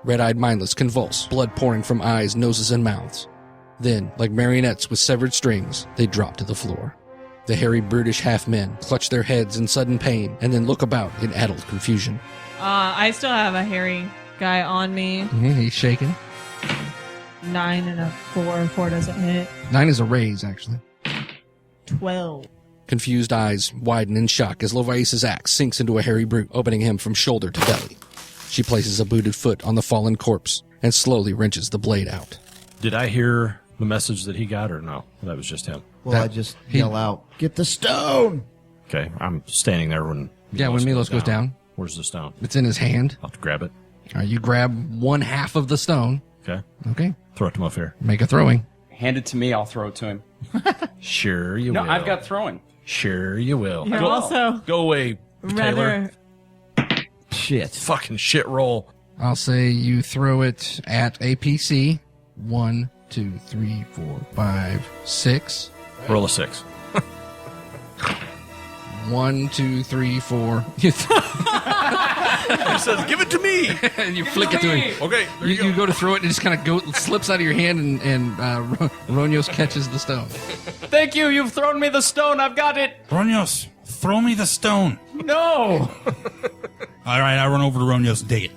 Red-eyed mindless convulse, blood pouring from eyes, noses, and mouths. Then, like marionettes with severed strings, they drop to the floor. The hairy, brutish half-men clutch their heads in sudden pain and then look about in addled confusion. I still have a hairy guy on me. He's shaking. 9 and a 4. 4 doesn't hit. 9 is a raise, actually. 12. Confused eyes widen in shock as Lovaisa's axe sinks into a hairy brute, opening him from shoulder to belly. She places a booted foot on the fallen corpse and slowly wrenches the blade out. Did I hear the message that he got or no? That was just him. Well, I just yell out, "Get the stone!" Okay, I'm standing there when When Milos goes down. Where's the stone? It's in his hand. I'll have to grab it. All right, you grab one half of the stone. Okay. Okay. Throw it to my fair. Make a throwing. Hand it to me. I'll throw it to him. Sure you No, will. I've got throwing. Sure you will. You're Go, also go away, Taylor. rather. Shit. Fucking shit roll. I'll say you throw it at a PC. 1, 2, 3, 4, 5, 6. Roll a 6. 1, 2, 3, 4. He says, give it to me. And you flick it to him. Okay, there You go to throw it and it just kind of slips out of your hand and Ronios catches the stone. Thank you. You've thrown me the stone. I've got it. Ronios, throw me the stone. No. All right, I run over to Ronios and take it.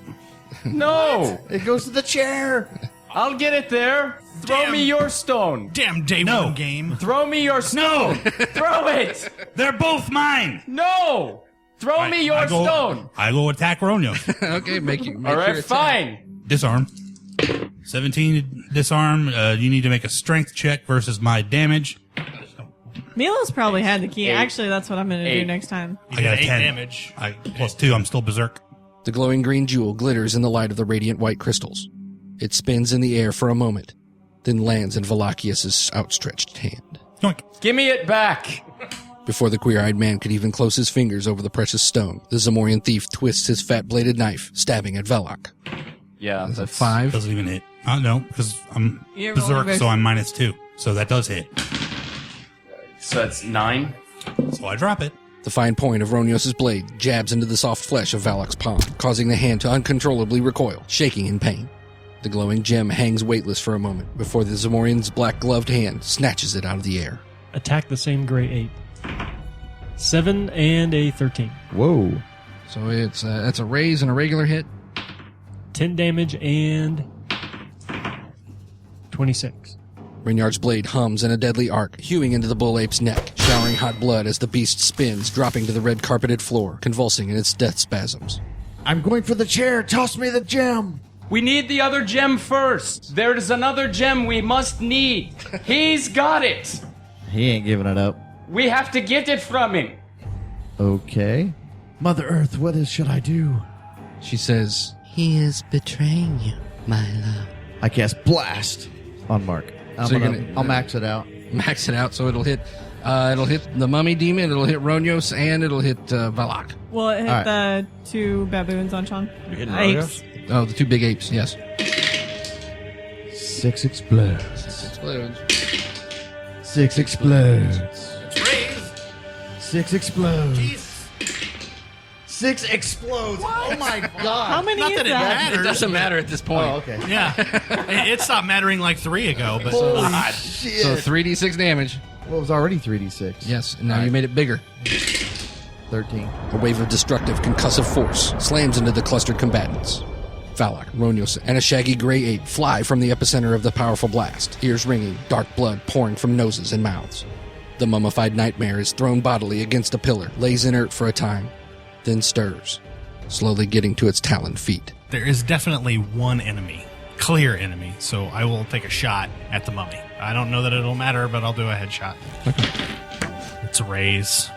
No. It goes to the chair. I'll get it there. Throw Damn. me your stone. Damn day No. one game. Throw me your stone. Throw it. They're both mine. No. Throw me your stone. I go attack Ronios. Okay, make your All right, attack. fine. Disarm. 17 disarm. You need to make a strength check versus my damage. Milos probably had the key. 8. Actually, that's what I'm going to do 8. next time. I got a 8 10. damage. Plus 2. I'm still berserk. The glowing green jewel glitters in the light of the radiant white crystals. It spins in the air for a moment, then lands in Valachius's outstretched hand. Yoink. Give me it back. Before the queer-eyed man could even close his fingers over the precious stone, the Zamorian thief twists his fat-bladed knife, stabbing at Velok. Yeah, That's a that's 5. Doesn't even hit. No, because I'm You're rolling berserk, versus- so I'm -2. So that does hit. So that's 9. So I drop it. The fine point of Ronios' blade jabs into the soft flesh of Valak's palm, causing the hand to uncontrollably recoil, shaking in pain. The glowing gem hangs weightless for a moment before the Zamorian's black-gloved hand snatches it out of the air. Attack the same gray ape. 7 and a 13. Whoa. So that's a raise and a regular hit. 10 damage and 26. Brynjard's blade hums in a deadly arc, hewing into the bull ape's neck, showering hot blood as the beast spins, dropping to the red-carpeted floor, convulsing in its death spasms. I'm going for the chair. Toss me the gem. We need the other gem first. There is another gem we must need. He's got it. He ain't giving it up. We have to get it from him. Okay. Mother Earth, what should I do? She says, He is betraying you, my love. I cast Blast on Mark. I'll max it out. max it out so it'll hit the mummy demon, it'll hit Ronios, and it'll hit Valak. Will it hit All right. the 2 baboons on Sean? You hitting Apes. Oh, the 2 big apes, yes. 6 explodes. Explodes. 6 explodes. 6 explodes. 6 explodes. Oh my god. How many Not is that it that? matters. It doesn't matter at this point. Oh, okay. Yeah. It stopped mattering like 3 ago, but Holy God. shit. So 3d6 damage. Well, it was already 3d6. Yes, and now All you right. made it bigger. 13. A wave of destructive, concussive force slams into the clustered combatants. Valak, Ronios, and a shaggy gray ape fly from the epicenter of the powerful blast, ears ringing, dark blood pouring from noses and mouths. The mummified nightmare is thrown bodily against a pillar, lays inert for a time, then stirs, slowly getting to its taloned feet. There is definitely one enemy, clear enemy, so I will take a shot at the mummy. I don't know that it'll matter, but I'll do a headshot. It's a raise.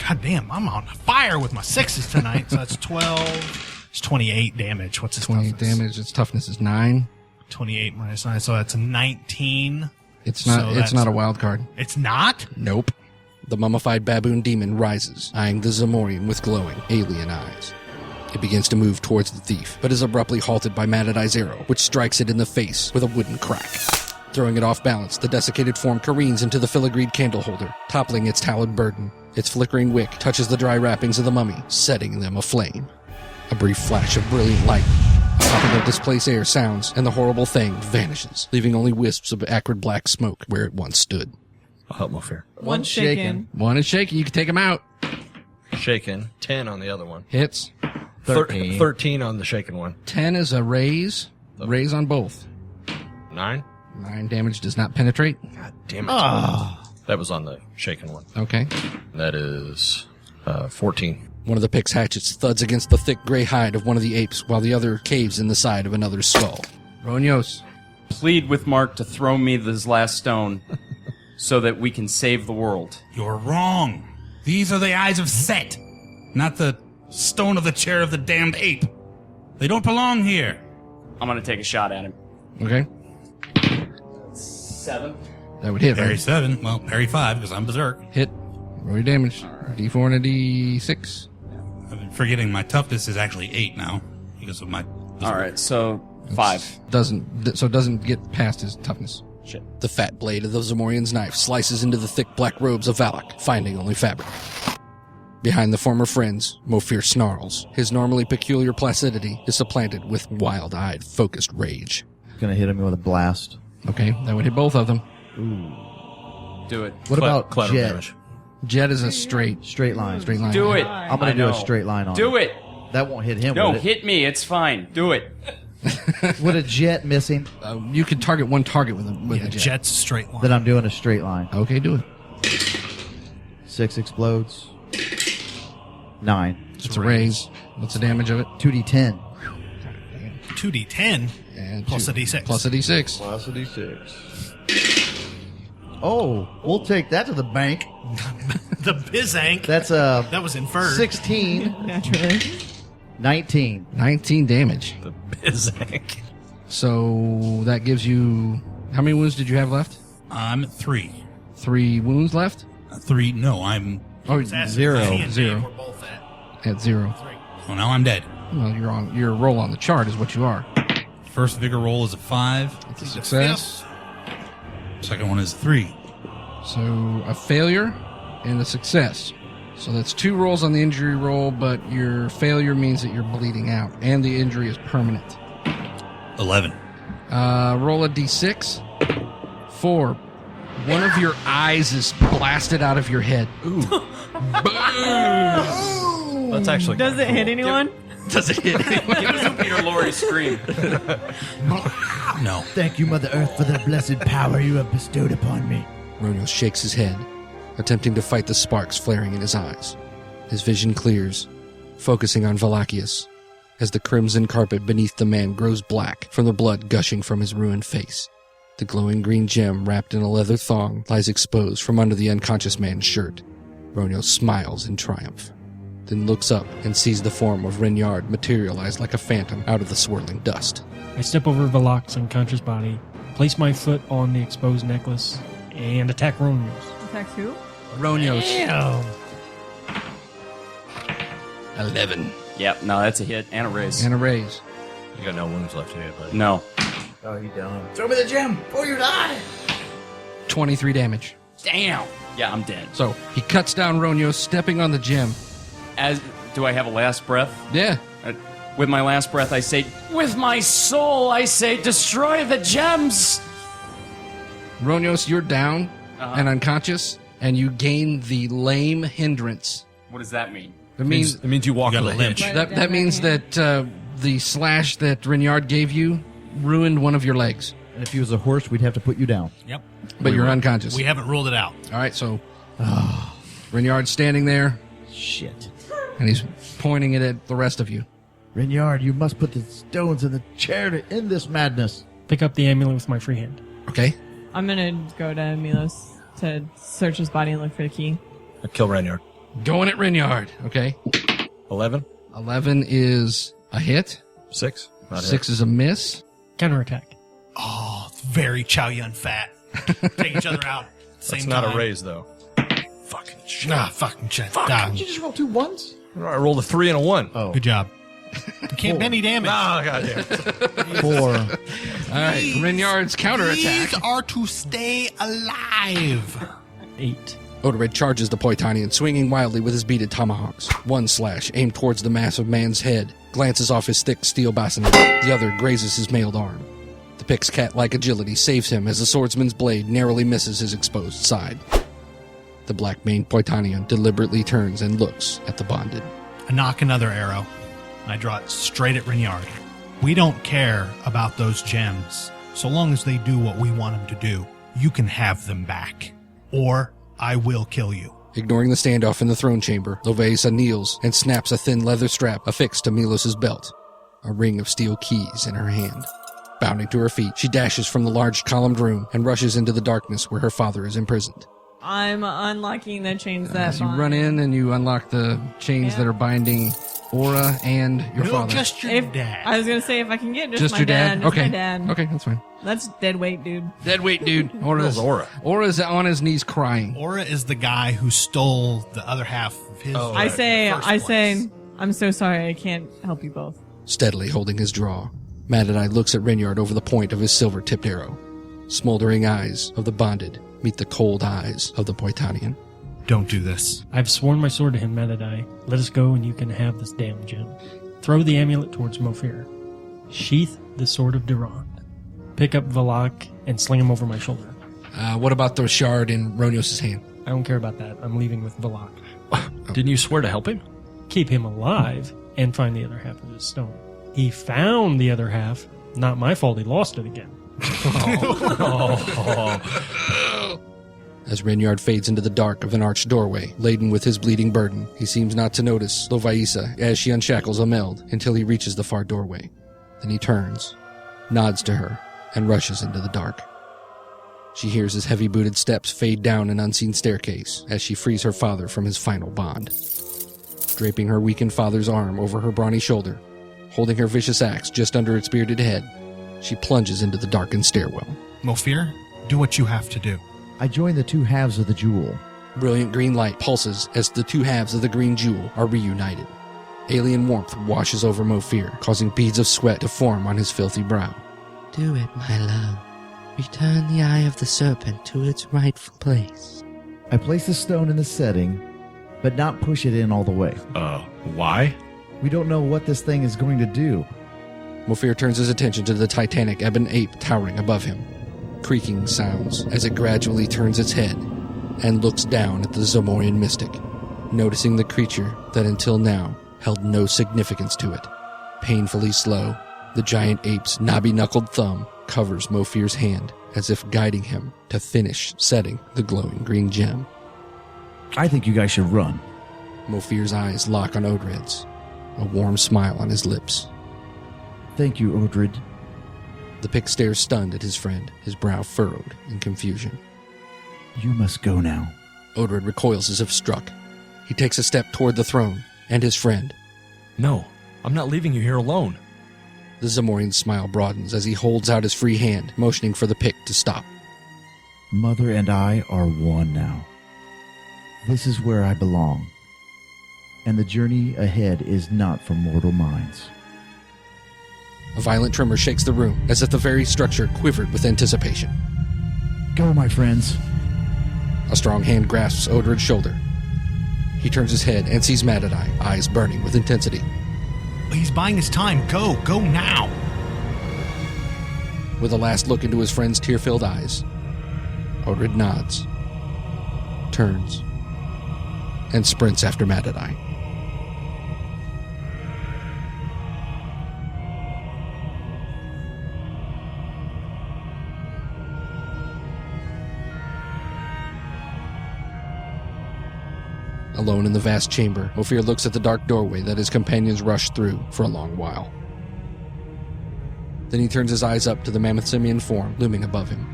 God damn, I'm on fire with my 6s tonight. So that's 12. It's 28 damage. What's his 28 toughness? damage, its toughness is 9. 28 minus 9, so that's a 19. It's not. So It's that's- not a wild card. It's not? Nope. The mummified baboon demon rises, eyeing the Zamorian with glowing, alien eyes. It begins to move towards the thief, but is abruptly halted by Matadai's arrow, which strikes it in the face with a wooden crack. Throwing it off balance, the desiccated form careens into the filigreed candle holder, toppling its taloned burden. Its flickering wick touches the dry wrappings of the mummy, setting them aflame. A brief flash of brilliant light. A popping of displaced air sounds, and the horrible thing vanishes, leaving only wisps of acrid black smoke where it once stood. I'll help Mofir. One shaken. One is shaky, you can take him out. Shaken. 10 on the other one. Hits. 13. 13 on the shaken one. 10 is a raise. Raise on both. 9? 9 damage does not penetrate. God damn it. That was on the shaken one. Okay. That is 14. One of the pick's hatchets thuds against the thick gray hide of one of the apes, while the other caves in the side of another's skull. Ronios. Plead with Mark to throw me this last stone so that we can save the world. You're wrong. These are the eyes of Set, not the stone of the chair of the damned ape. They don't belong here. I'm going to take a shot at him. Okay. 7. That would hit, Parry right? 7. Well, parry 5 because I'm berserk. Hit. Roll your damage. D4 and a D6. I've been forgetting my toughness is actually 8 now because of my berserk. All right, so 5. Doesn't get past his toughness. Shit. The fat blade of the Zamorian's knife slices into the thick black robes of Valak, finding only fabric. Behind the former friends, Mofir snarls. His normally peculiar placidity is supplanted with wild-eyed, focused rage. Gonna hit him with a blast. Okay, that would hit both of them. Do it. What about Collateral Jet? damage. Jet is a straight Line. line. Do it. I'm gonna I do a know. straight line on Do him. it. That won't hit him. No, would it? hit me. It's fine. Do it. With a jet missing, You can target one target with a jet. Jet's a straight line. then I'm doing a straight line. Okay, do it. 6 explodes. 9. It's a raise. What's the damage of it? 2d10. 2d10 And plus a d6. Plus a D6. Plus a d6. Oh, we'll take that to the bank. The Bizank. That's a That was inferred. 16. Naturally. 19. 19 damage. The Bizank. So that gives you... How many wounds did you have left? I'm at 3. 3 wounds left? 3. No, I'm. Oh, It's asking Zero. if he and Zero. Dave were both at at 0. 3. Oh, now I'm dead. Well, your roll on the chart is what you are. First vigor roll is a 5. It's a success. Second one is 3. So a failure and a success. So that's 2 rolls on the injury roll, but your failure means that you're bleeding out, and the injury is permanent. 11. Roll a d6. 4. One of your eyes is blasted out of your head. Ooh. Boom! That's actually Does it hit anyone? Does it hit anyone? Give us a Peter Lorre scream. No. Thank you, Mother Earth, for the blessed power you have bestowed upon me. Ronios shakes his head, attempting to fight the sparks flaring in his eyes. His vision clears, focusing on Valachius, as the crimson carpet beneath the man grows black from the blood gushing from his ruined face. The glowing green gem wrapped in a leather thong lies exposed from under the unconscious man's shirt. Ronios smiles in triumph, then looks up and sees the form of Reynard materialize like a phantom out of the swirling dust. I step over Valak's unconscious body, place my foot on the exposed necklace, and attack Ronios. Attack who? Ronios. Damn. 11. Yep, no, that's a hit and a raise. And a raise. You got no wounds left here, but No. Oh, you don't. Throw me the gem before you die. 23 damage. Damn. Yeah, I'm dead. So he cuts down Ronios, stepping on the gem. Do I have a last breath? Yeah. With my last breath, I say, with my soul, I say, destroy the gems. Ronios, you're down and unconscious, and you gain the lame hindrance. What does that mean? It means it means you walk You with got a a hitch. limp. that means that the slash that Reynard gave you ruined one of your legs, And if he was a horse, we'd have to put you down. Yep. but you're unconscious. We haven't ruled it out. All right, so Reynard's standing there, Shit. and he's pointing it at the rest of you. Reynard, you must put the stones in the chair to end this madness. Pick up the amulet with my free hand. Okay? I'm gonna go to Milos to search his body and look for the key. I kill Reynard. Going at Reynard. Okay. 11? 11 is a hit. 6? Not 6 is a miss. Counterattack. Oh, it's very Chow Yun fat. Take each other out. Same That's not time. a raise, though. Fucking shit. Nah, fucking shit. Fuck, Nah. did you just roll 2 ones? I rolled a 3 and a 1. Oh. Good job. You can't do any damage. Ah, goddamn. 4. All right. Reynard's counterattack. These are to stay alive. 8. Odored charges the Poitanian, swinging wildly with his beaded tomahawks. One slash, aimed towards the massive man's head, glances off his thick steel bassinet. The other grazes his mailed arm. The pick's cat-like agility saves him as the swordsman's blade narrowly misses his exposed side. The black-maned Poitanian deliberately turns and looks at the bonded. I knock another arrow. I draw it straight at Reynard. We don't care about those gems. So long as they do what we want them to do, you can have them back. Or I will kill you. Ignoring the standoff in the throne chamber, Lovaisa kneels and snaps a thin leather strap affixed to Milos' belt, a ring of steel keys in her hand. Bounding to her feet, she dashes from the large columned room and rushes into the darkness where her father is imprisoned. I'm unlocking the chains that So you bind. run in and you unlock the chains that are binding Aura and your father. Just your dad. I was gonna say if I can get just my your dad? just Okay. my dad. Okay, that's fine. That's dead weight, dude. Dead weight, dude. Aura's Aura? Aura's on his knees crying. Aura is the guy who stole the other half of his. I say, I'm so sorry. I can't help you both. Steadily holding his draw, Mad-Eye looks at Reynard over the point of his silver-tipped arrow. Smoldering eyes of the bonded meet the cold eyes of the Poitanian. Don't do this. I've sworn my sword to him, Mad-Eye. Let us go and you can have this damn gem. Throw the amulet towards Mofir. Sheath the sword of Durand. Pick up Valak and sling him over my shoulder. What about the shard in Ronios' hand? I don't care about that. I'm leaving with Valak. Didn't you swear to help him? Keep him alive and find the other half of his stone. He found the other half. Not my fault he lost it again. As Reynard fades into the dark of an arched doorway, laden with his bleeding burden, he seems not to notice Lovaisa as she unshackles Ameld until he reaches the far doorway. Then he turns, nods to her, and rushes into the dark. She hears his heavy-booted steps fade down an unseen staircase as she frees her father from his final bond. Draping her weakened father's arm over her brawny shoulder, holding her vicious axe just under its bearded head, she plunges into the darkened stairwell. Mofir, do what you have to do. I join the 2 halves of the jewel. Brilliant green light pulses as the 2 halves of the green jewel are reunited. Alien warmth washes over Mofir, causing beads of sweat to form on his filthy brow. Do it, my love. Return the eye of the serpent to its rightful place. I place the stone in the setting, but not push it in all the way. Why? We don't know what this thing is going to do. Mofir turns his attention to the titanic ebon ape towering above him. Creaking sounds as it gradually turns its head and looks down at the Zamorian mystic, noticing the creature that until now held no significance to it. Painfully slow, the giant ape's knobby-knuckled thumb covers Mofir's hand as if guiding him to finish setting the glowing green gem. I think you guys should run. Mofir's eyes lock on Odred's, a warm smile on his lips. Thank you, Odred. The Pict stares stunned at his friend, his brow furrowed in confusion. You must go now. Odred recoils as if struck. He takes a step toward the throne and his friend. No, I'm not leaving you here alone. The Zamorian's smile broadens as he holds out his free hand, motioning for the Pict to stop. Mother and I are one now. This is where I belong. And the journey ahead is not for mortal minds. A violent tremor shakes the room, as if the very structure quivered with anticipation. Go, my friends. A strong hand grasps Odred's shoulder. He turns his head and sees Madadai, eyes burning with intensity. He's buying his time. Go now. With a last look into his friend's tear-filled eyes, Odred nods, turns, and sprints after Madadai. Alone in the vast chamber, Mofir looks at the dark doorway that his companions rush through for a long while. Then he turns his eyes up to the mammoth simian form looming above him.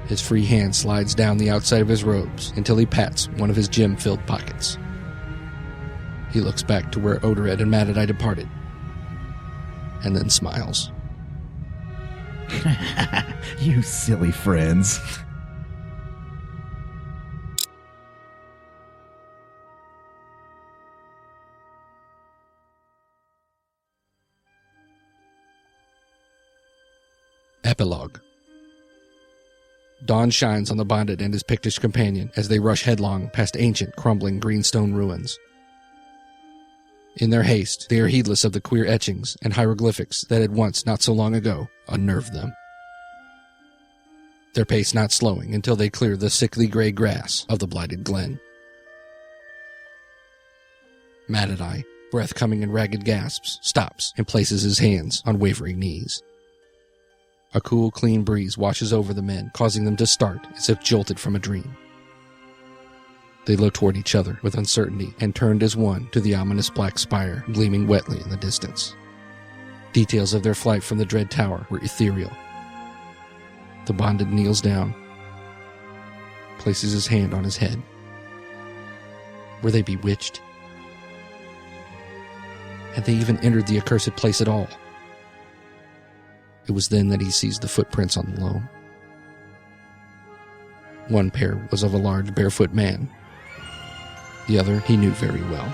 His free hand slides down the outside of his robes until he pats one of his gem-filled pockets. He looks back to where Odred and Madadai departed, and then smiles. You silly friends. Epilogue. Dawn shines on the bonded and his Pictish companion as they rush headlong past ancient, crumbling greenstone ruins. In their haste, they are heedless of the queer etchings and hieroglyphics that had once, not so long ago, unnerved them. Their pace not slowing until they clear the sickly gray grass of the blighted glen. Madadai, breath coming in ragged gasps, stops and places his hands on wavering knees. A cool, clean breeze washes over the men, causing them to start as if jolted from a dream. They look toward each other with uncertainty and turned as one to the ominous Black Spire gleaming wetly in the distance. Details of their flight from the dread tower were ethereal. The bonded kneels down, places his hand on his head. Were they bewitched? Had they even entered the accursed place at all? It was then that he sees the footprints on the loam. One pair was of a large barefoot man. The other he knew very well.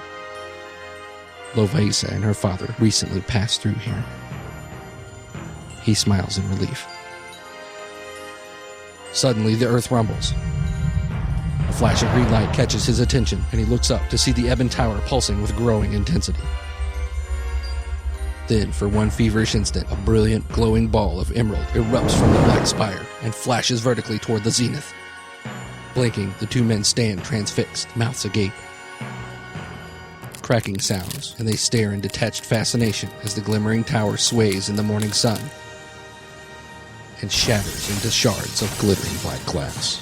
Lovaisa and her father recently passed through here. He smiles in relief. Suddenly the earth rumbles. A flash of green light catches his attention, and he looks up to see the ebon tower pulsing with growing intensity. Then, for one feverish instant, a brilliant, glowing ball of emerald erupts from the Black Spire and flashes vertically toward the zenith. Blinking, the two men stand transfixed, mouths agape. Cracking sounds, and they stare in detached fascination as the glimmering tower sways in the morning sun and shatters into shards of glittering black glass.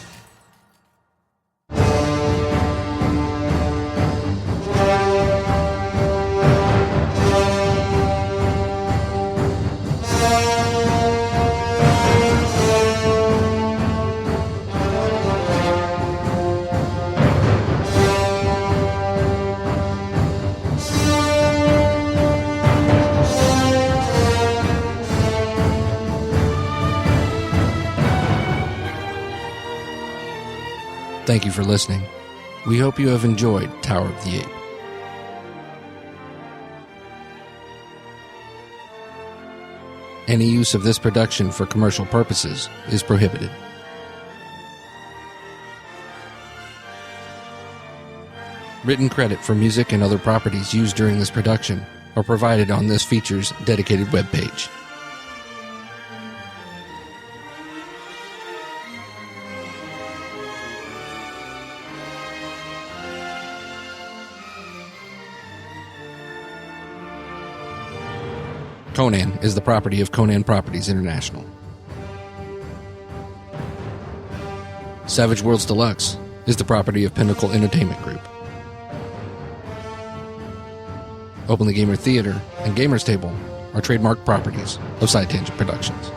Thank you for listening. We hope you have enjoyed Tower of the Ape. Any use of this production for commercial purposes is prohibited. Written credit for music and other properties used during this production are provided on this feature's dedicated webpage. Conan is the property of Conan Properties International. Savage Worlds Deluxe is the property of Pinnacle Entertainment Group. Openly Gamer Theater and Gamers Table are trademark properties of Side Tangent Productions.